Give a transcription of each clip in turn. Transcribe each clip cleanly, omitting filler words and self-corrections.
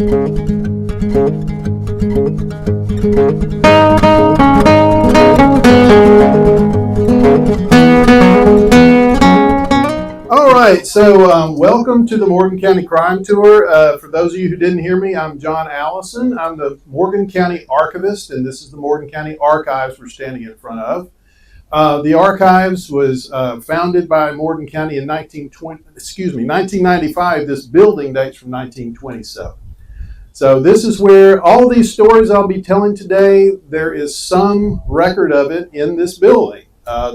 All right, so welcome to the Morgan County Crime Tour. For those of you who didn't hear me, I'm John Allison. I'm the Morgan County Archivist, and this is the Morgan County Archives we're standing in front of. The Archives was founded by Morgan County in 1995. This building dates from 1927. So this is where all these stories I'll be telling today, there is some record of it in this building.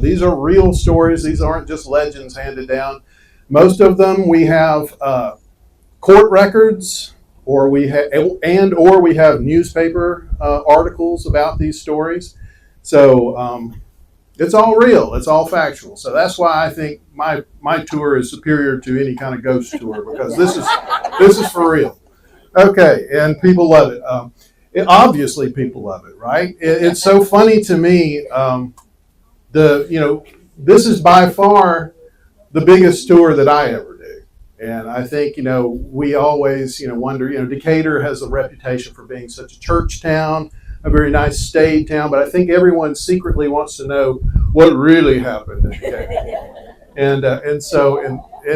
These are real stories. These aren't just legends handed down. Most of them we have court records, or we have newspaper articles about these stories. So it's all real. It's all factual. So that's why I think my tour is superior to any kind of ghost tour, because this is for real. Okay, and people love it. Obviously, people love it, right? It's so funny to me. This is by far the biggest tour that I ever do. And I think, we always, wonder, Decatur has a reputation for being such a church town, a very nice staid town, but I think everyone secretly wants to know what really happened in Decatur. And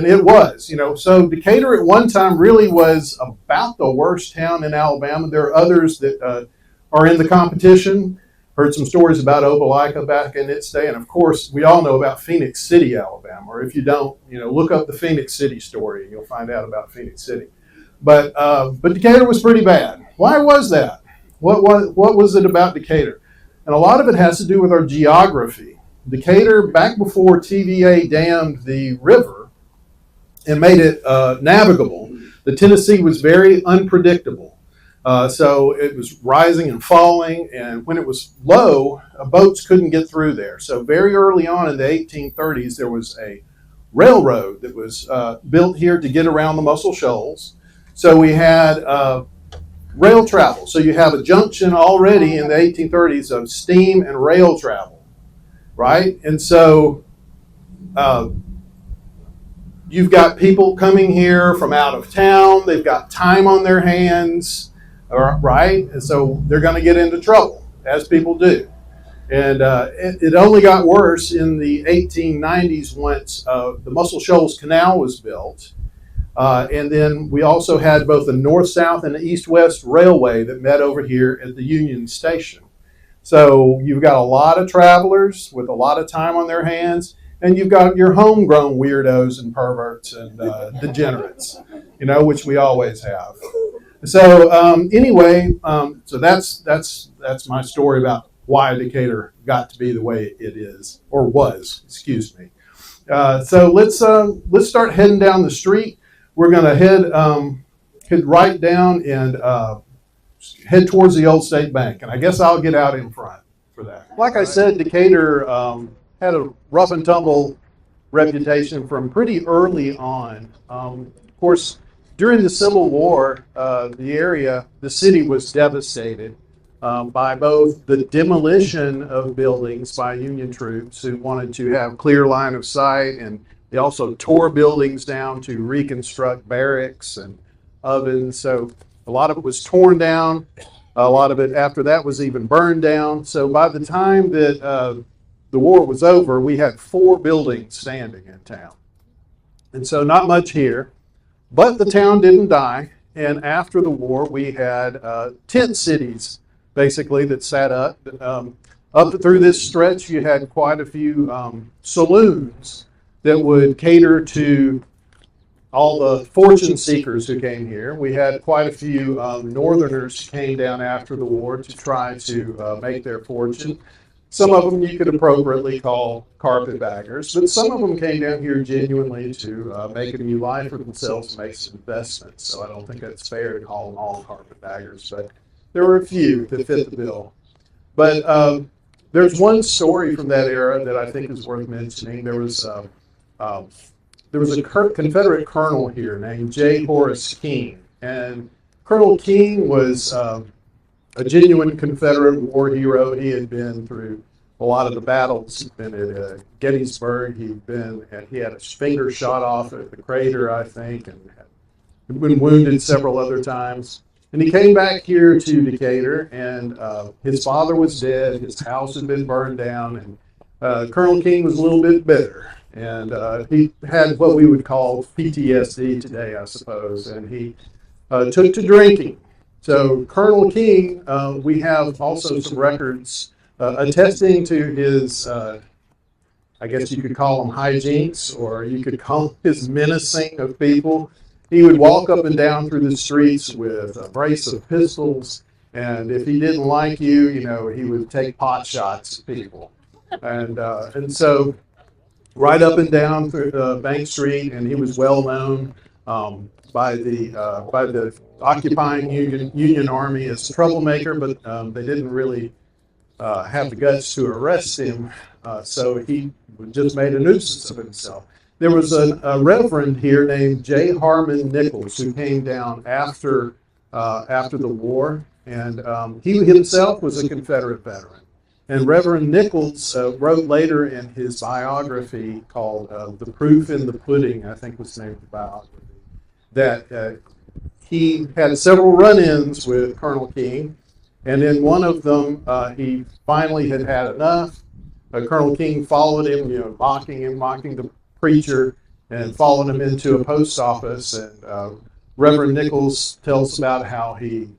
it was, so Decatur at one time really was about the worst town in Alabama. There are others that are in the competition. Heard some stories about Opelika back in its day, and of course, we all know about Phoenix City, Alabama. Or if you don't, look up the Phoenix City story, and you'll find out about Phoenix City. But Decatur was pretty bad. Why was that? What was it about Decatur? And a lot of it has to do with our geography. Decatur, back before TVA dammed the river and made it navigable, the Tennessee was very unpredictable. So it was rising and falling, and when it was low, boats couldn't get through there. So very early on in the 1830s, there was a railroad that was built here to get around the Muscle Shoals. So we had rail travel. So you have a junction already in the 1830s of steam and rail travel, right? And so you've got people coming here from out of town. They've got time on their hands. Right? And so they're going to get into trouble, as people do. And it only got worse in the 1890s once the Muscle Shoals Canal was built. And then we also had both the north-south and the east-west railway that met over here at the Union Station. So you've got a lot of travelers with a lot of time on their hands, and you've got your homegrown weirdos and perverts and degenerates, which we always have. So anyway, so that's my story about why Decatur got to be the way it is, or was, excuse me. So let's start heading down the street. We're going to head right down and head towards the old State Bank, and I guess I'll get out in front for that. Like I said, Decatur had a rough and tumble reputation from pretty early on. Of course, during the Civil War, the city was devastated by both the demolition of buildings by Union troops who wanted to have clear line of sight, and they also tore buildings down to reconstruct barracks and ovens. So a lot of it was torn down. A lot of it after that was even burned down. So by the time that the war was over, we had 4 buildings standing in town. And so not much here. But the town didn't die, and after the war, we had tent cities, basically, that sat up. Up through this stretch, you had quite a few saloons that would cater to all the fortune seekers who came here. We had quite a few Northerners who came down after the war to try to make their fortune. Some of them you could appropriately call carpetbaggers, but some of them came down here genuinely to make a new life for themselves and make some investments. So I don't think that's fair to call them all carpetbaggers, but there were a few that fit the bill. But there's one story from that era that I think is worth mentioning. There was a Confederate colonel here named J. Horace King, and Colonel King was a genuine Confederate war hero. He had been through a lot of the battles. He'd been at Gettysburg. He had his finger shot off at the crater, I think, and had been wounded several other times. And he came back here to Decatur, and his father was dead. His house had been burned down, and Colonel King was a little bit bitter. And he had what we would call PTSD today, I suppose, and he took to drinking. So Colonel King, we have also some records attesting to his, I guess you could call them hijinks, or you could call his menacing of people. He would walk up and down through the streets with a brace of pistols, and if he didn't like you, he would take pot shots at people. And so right up and down through Bank Street, and he was well known by the occupying Union Army as a troublemaker, but they didn't really have the guts to arrest him, so he just made a nuisance of himself. There was a reverend here named J. Harmon Nichols who came down after the war, and he himself was a Confederate veteran. And Reverend Nichols wrote later in his biography called "The Proof in the Pudding," I think was the name of the biography, that he had several run-ins with Colonel King, and in one of them he finally had enough. Colonel King followed him, mocking the preacher, and followed him into a post office. And Reverend Nichols tells about how he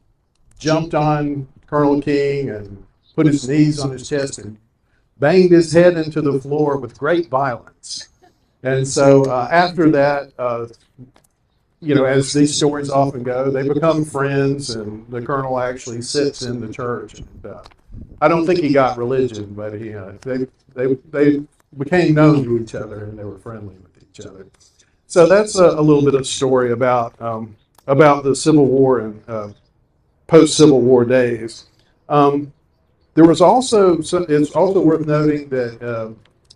jumped on Colonel King and put his knees on his chest and banged his head into the floor with great violence. And so after that, as these stories often go, they become friends, and the colonel actually sits in the church. And I don't think he got religion, but they became known to each other, and they were friendly with each other. So that's a little bit of story about the Civil War and post-Civil War days. There was it's also worth noting that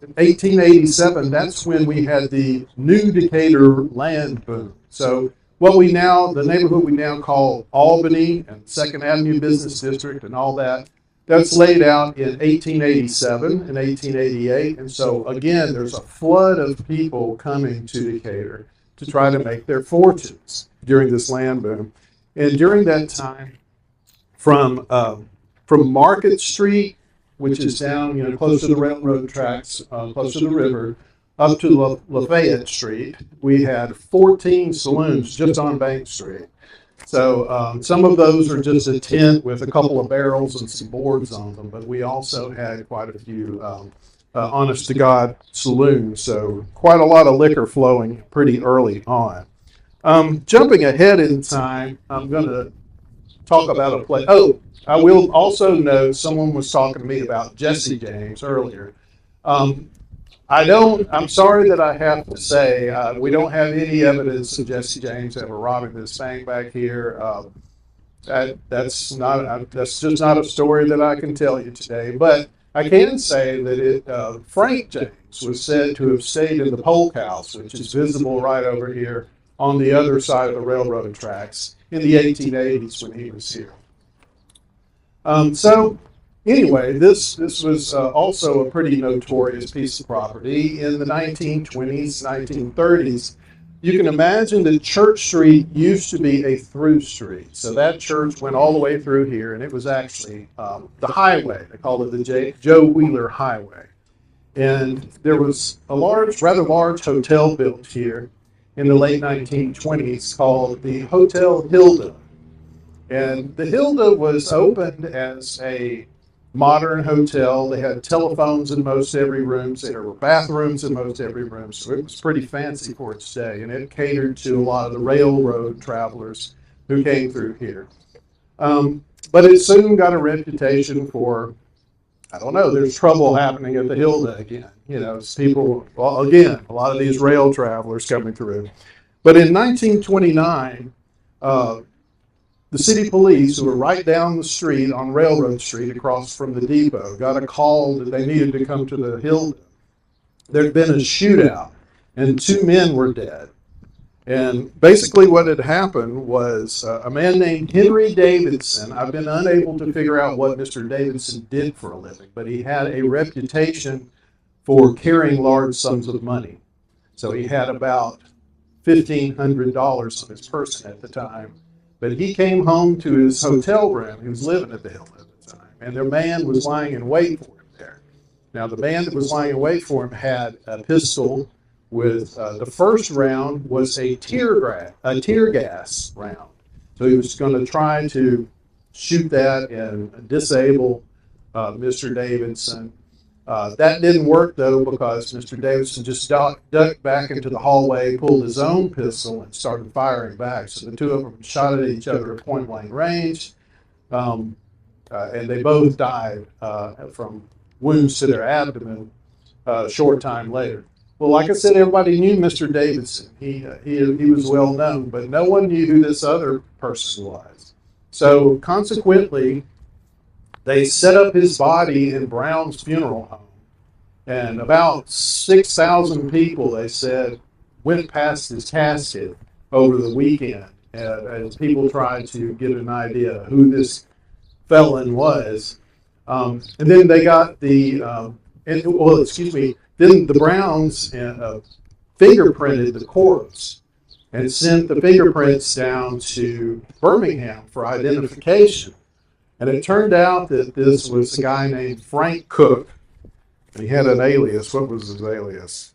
in 1887, that's when we had the new Decatur land boom. So the neighborhood we now call Albany and Second Avenue Business District and all that, that's laid out in 1887 and 1888. And so again, there's a flood of people coming to Decatur to try to make their fortunes during this land boom. And during that time, from Market Street, which is down, close to the railroad tracks, close to the river, up to Lafayette Street, we had 14 saloons just on Bank Street. So some of those are just a tent with a couple of barrels and some boards on them, but we also had quite a few honest-to-God saloons, so quite a lot of liquor flowing pretty early on. Jumping ahead in time, I'm going to talk about a place. Oh, I will also note, someone was talking to me about Jesse James earlier. I'm sorry that I have to say, we don't have any evidence of Jesse James ever robbing this bank back here. That's just not a story that I can tell you today. But I can say that Frank James was said to have stayed in the Polk House, which is visible right over here on the other side of the railroad tracks in the 1880s when he was here. So anyway, this was also a pretty notorious piece of property in the 1920s, 1930s. You can imagine that Church Street used to be a through street. So that church went all the way through here, and it was actually the highway. They called it the Joe Wheeler Highway. And there was a rather large hotel built here in the late 1920s called the Hotel Hilda. And the Hilda was opened as a modern hotel. They had telephones in most every room. There were bathrooms in most every room. So it was pretty fancy for its day. And it catered to a lot of the railroad travelers who came through here. But it soon got a reputation for, I don't know, there's trouble happening at the Hilda again. People, again, a lot of these rail travelers coming through. But in 1929, the city police, who were right down the street on Railroad Street across from the depot, got a call that they needed to come to the Hilda. There'd been a shootout, and 2 men were dead. And basically what had happened was a man named Henry Davidson. I've been unable to figure out what Mr. Davidson did for a living, but he had a reputation for carrying large sums of money. So he had about $1,500 on his person at the time. But he came home to his hotel room. He was living at the Hill at the time, and their man was lying in wait for him there. Now, the man that was lying in wait for him had a pistol with the first round was a tear gas round. So he was going to try to shoot that and disable Mr. Davidson. That didn't work, though, because Mr. Davidson just ducked back into the hallway, pulled his own pistol, and started firing back. So the two of them shot at each other at point-blank range, and they both died from wounds to their abdomen a short time later. Well, like I said, everybody knew Mr. Davidson. He was well known, but no one knew who this other person was. So consequently, they set up his body in Brown's funeral home, and about 6,000 people, they said, went past his casket over the weekend as people tried to get an idea of who this felon was. And then they got then the Browns fingerprinted the corpse and sent the fingerprints down to Birmingham for identification. And it turned out that this was a guy named Frank Cook, and he had an alias. What was his alias?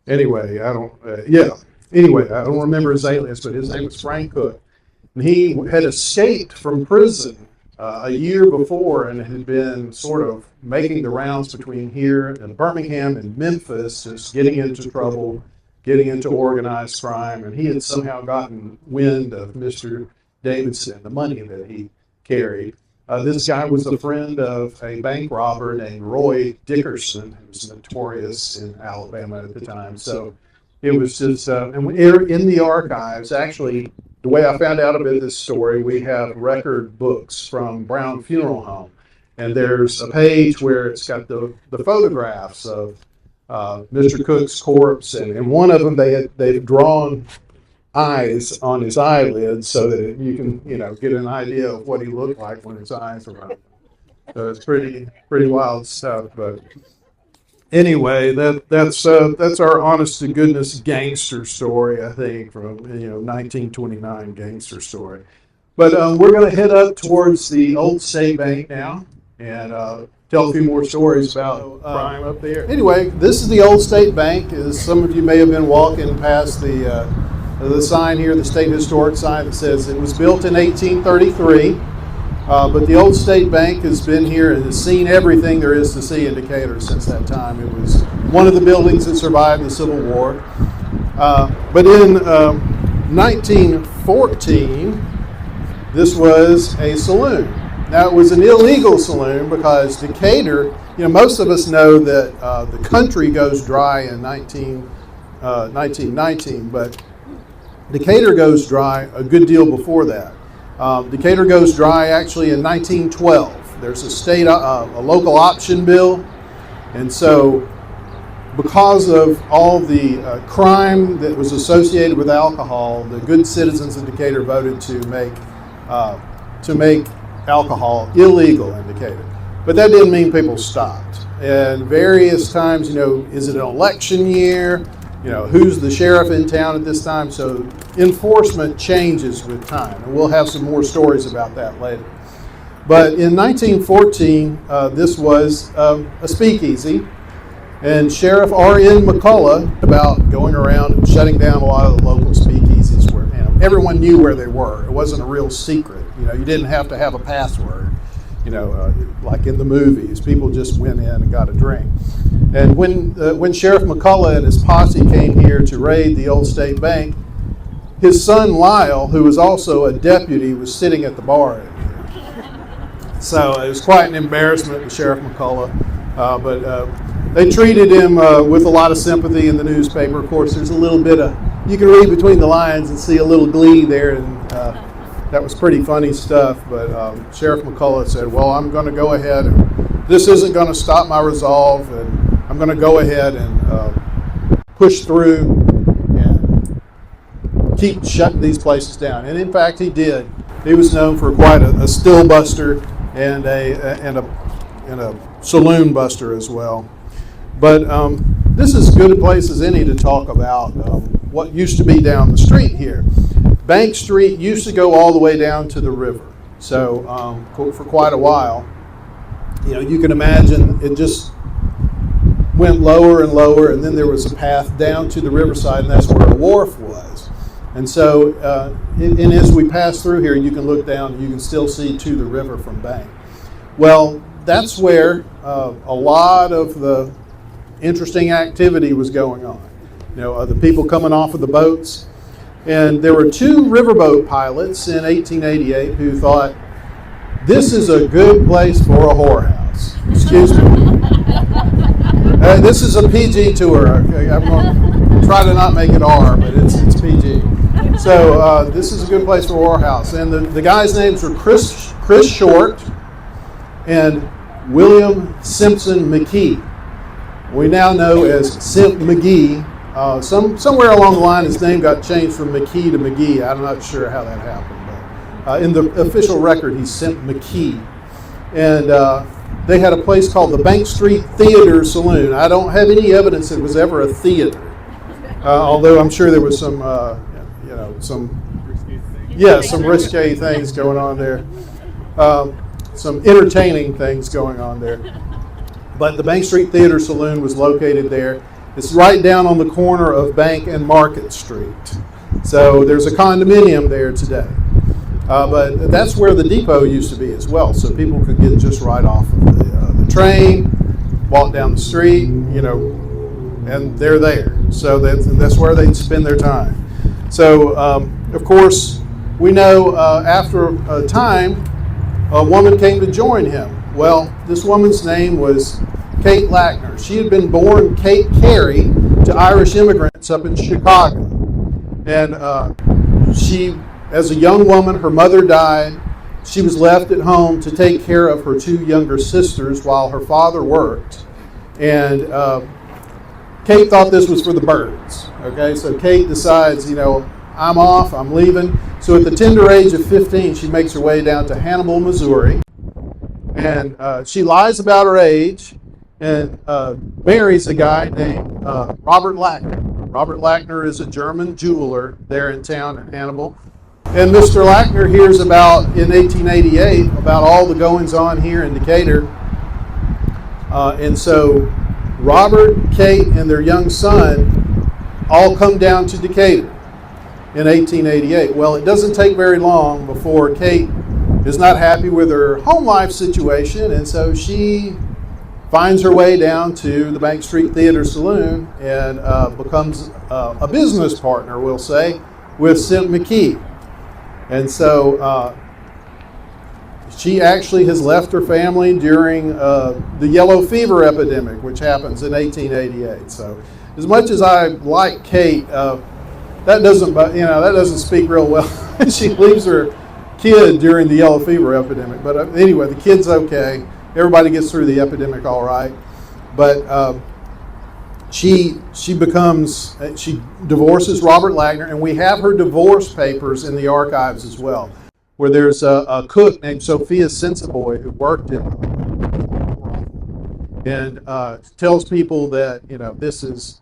Anyway, I don't remember his alias, but his name was Frank Cook. And he had escaped from prison a year before and had been sort of making the rounds between here and Birmingham and Memphis, just getting into trouble, getting into organized crime, and he had somehow gotten wind of Mr. Davidson, the money that he carried. This guy was a friend of a bank robber named Roy Dickerson, who was notorious in Alabama at the time. So it was just, and in the archives, actually, the way I found out about this story, we have record books from Brown Funeral Home. And there's a page where it's got the photographs of Mr. Cook's corpse. And one of them, they've drawn eyes on his eyelids so that you can, get an idea of what he looked like when his eyes were open. So it's pretty wild stuff. But anyway, that's our honest to goodness gangster story, I think, from 1929 gangster story. But we're going to head up towards the old State Bank now and tell a few more stories about crime up there. Anyway, this is the old State Bank. As some of you may have been walking past the sign here, the state historic sign that says it was built in 1833. But the old State Bank has been here and has seen everything there is to see in Decatur since that time. It was one of the buildings that survived the Civil War. But in 1914, this was a saloon. Now, it was an illegal saloon because Decatur, most of us know that the country goes dry in 1919, but Decatur goes dry a good deal before that. Decatur goes dry actually in 1912. There's a local option bill, and so because of all the crime that was associated with alcohol, the good citizens of Decatur voted to make alcohol illegal in Decatur. But that didn't mean people stopped. And various times, is it an election year? Who's the sheriff in town at this time? So enforcement changes with time. And we'll have some more stories about that later. But in 1914, this was a speakeasy. And Sheriff R.N. McCullough about going around and shutting down a lot of the local speakeasies where everyone knew where they were. It wasn't a real secret. You didn't have to have a password. Like in the movies, people just went in and got a drink. And when Sheriff McCullough and his posse came here to raid the old State Bank, his son Lyle, who was also a deputy, was sitting at the bar. So it was quite an embarrassment to Sheriff McCullough. But they treated him with a lot of sympathy in the newspaper. Of course, there's a little bit of, you can read between the lines and see a little glee there, and that was pretty funny stuff. But Sheriff McCullough said, well, I'm going to go ahead, and this isn't going to stop my resolve, and I'm going to go ahead and push through and keep shutting these places down. And in fact, he did. He was known for quite a still buster and a saloon buster as well. But this is as good a place as any to talk about what used to be down the street here. Bank Street used to go all the way down to the river. So for quite a while, you can imagine it just went lower and lower, and then there was a path down to the riverside, and that's where a wharf was. And so, and as we pass through here, you can look down and you can still see to the river from Bank. Well, that's where a lot of the interesting activity was going on. The people coming off of the boats. And there were 2 riverboat pilots in 1888 who thought, this is a good place for a whorehouse. Excuse me. This is a PG tour. Okay? I'm going to try to not make it R, but it's PG. So this is a good place for a whorehouse. And the guys' names were Chris Short and William Simpson McKee. We now know as Simp McGee. Somewhere along the line, his name got changed from McKee to McGee. I'm not sure how that happened, but in the official record, he's Simp McKee. And they had a place called the Bank Street Theater Saloon. I don't have any evidence it was ever a theater, although I'm sure there was some risque things going on there, some entertaining things going on there. But the Bank Street Theater Saloon was located there. It's right down on the corner of Bank and Market Street. So there's a condominium there today. But that's where the depot used to be as well. So people could get just right off of the train, walk down the street, and they're there. So that's where they'd spend their time. So, of course, we know after a time, a woman came to join him. Well, this woman's name was Kate Lackner. She had been born Kate Carey to Irish immigrants up in Chicago. And she, as a young woman, her mother died. She was left at home to take care of her 2 younger sisters while her father worked. And Kate thought this was for the birds. Okay, so Kate decides, I'm off, I'm leaving. So at the tender age of 15, she makes her way down to Hannibal, Missouri. And she lies about her age and marries a guy named Robert Lackner. Robert Lackner is a German jeweler there in town in Hannibal. And Mr. Lackner hears about, in 1888, about all the goings-on here in Decatur. And so Robert, Kate, and their young son all come down to Decatur in 1888. Well, it doesn't take very long before Kate is not happy with her home life situation, and so she finds her way down to the Bank Street Theater Saloon and becomes a business partner, we'll say, with Simp McKee. And so she actually has left her family during the yellow fever epidemic, which happens in 1888. So as much as I like Kate, that doesn't speak real well. She leaves her kid during the yellow fever epidemic. But anyway, the kid's okay. Everybody gets through the epidemic all right. But she divorces Robert Lackner, and we have her divorce papers in the archives as well, where there's a cook named Sophia Sensiboy who worked in and tells people that, this is,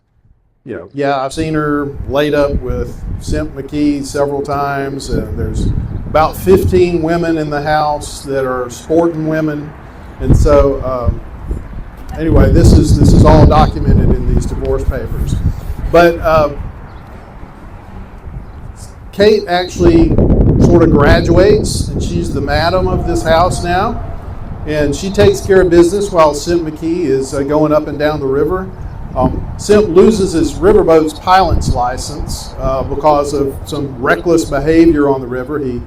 I've seen her laid up with Simp McKee several times, and there's about 15 women in the house that are sporting women. And so, anyway, this is all documented in these divorce papers. But Kate actually sort of graduates, and she's the madam of this house now. And she takes care of business while Simp McKee is going up and down the river. Simp loses his riverboat's pilot's license because of some reckless behavior on the river. He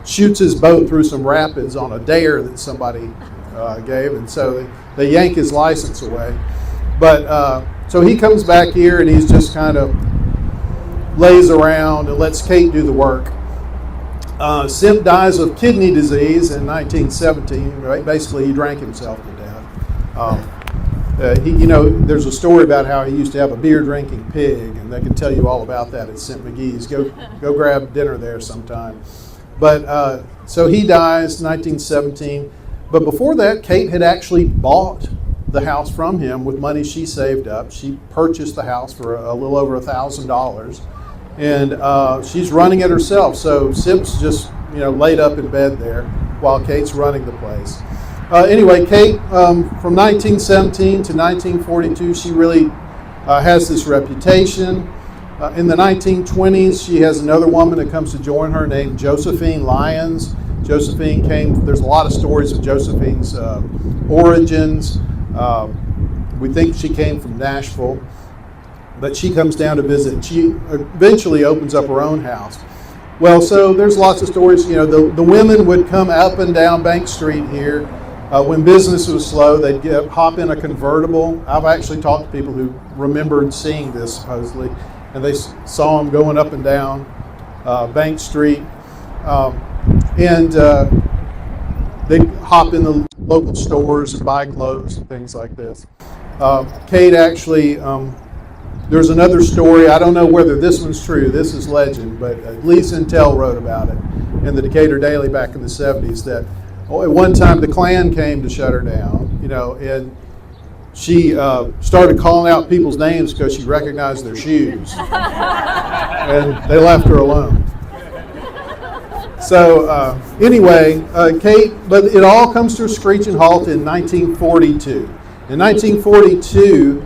shoots his boat through some rapids on a dare that somebody gave, and so they yank his license away. But so he comes back here, and he's just kind of lays around and lets Kate do the work. Simp dies of kidney disease in 1917. Right? Basically, he drank himself to death. There's a story about how he used to have a beer-drinking pig, and they can tell you all about that at Simp McGee's. Go grab dinner there sometime. But so he dies in 1917. But before that, Kate had actually bought the house from him with money she saved up. She purchased the house for a little over $1,000. and she's running it herself. So Sip's just laid up in bed there while Kate's running the place. Anyway, Kate, from 1917 to 1942, she really has this reputation. In the 1920s, she has another woman that comes to join her named Josephine Lyons. Josephine there's a lot of stories of Josephine's origins. We think she came from Nashville, but she comes down to visit. She eventually opens up her own house. Well, so there's lots of stories. The women would come up and down Bank Street here. When business was slow, they'd hop in a convertible. I've actually talked to people who remembered seeing this supposedly, and they saw them going up and down Bank Street. And they'd hop in the local stores and buy clothes and things like this. Kate actually, there's another story. I don't know whether this one's true. This is legend, but Lisa Intel wrote about it in the Decatur Daily back in the 70s that at one time the Klan came to shut her down, and she started calling out people's names because she recognized their shoes. And they left her alone. So anyway, Kate, but it all comes to a screeching halt in 1942. In 1942,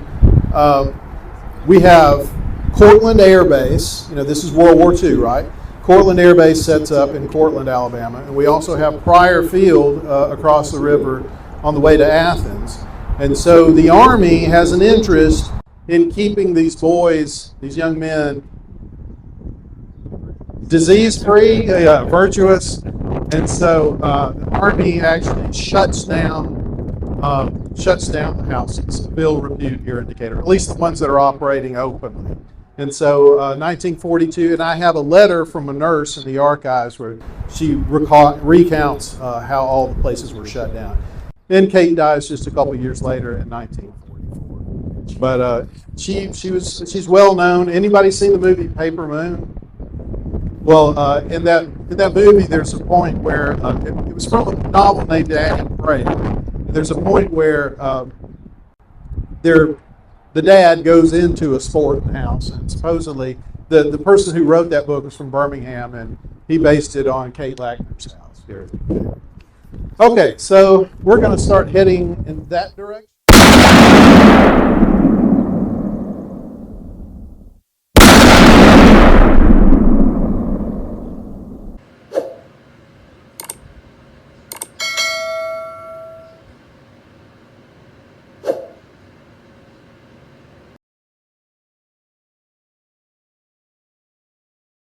we have Cortland Air Base. This is World War II, right? Cortland Air Base sets up in Cortland, Alabama. And we also have Pryor Field across the river on the way to Athens. And so the Army has an interest in keeping these boys, these young men, disease-free, virtuous. And so the Army actually shuts down the houses of ill repute here in Decatur, at least the ones that are operating openly. And so 1942, and I have a letter from a nurse in the archives where she recounts how all the places were shut down. Then Kate dies just a couple of years later in 1944. But she's well known. Anybody seen the movie Paper Moon? Well, in that movie, there's a point where it was from a novel named Annie Prey. There's a point where the dad goes into a sporting house, and supposedly the person who wrote that book was from Birmingham, and he based it on Kate Lackner's house here. Okay, so we're going to start heading in that direction.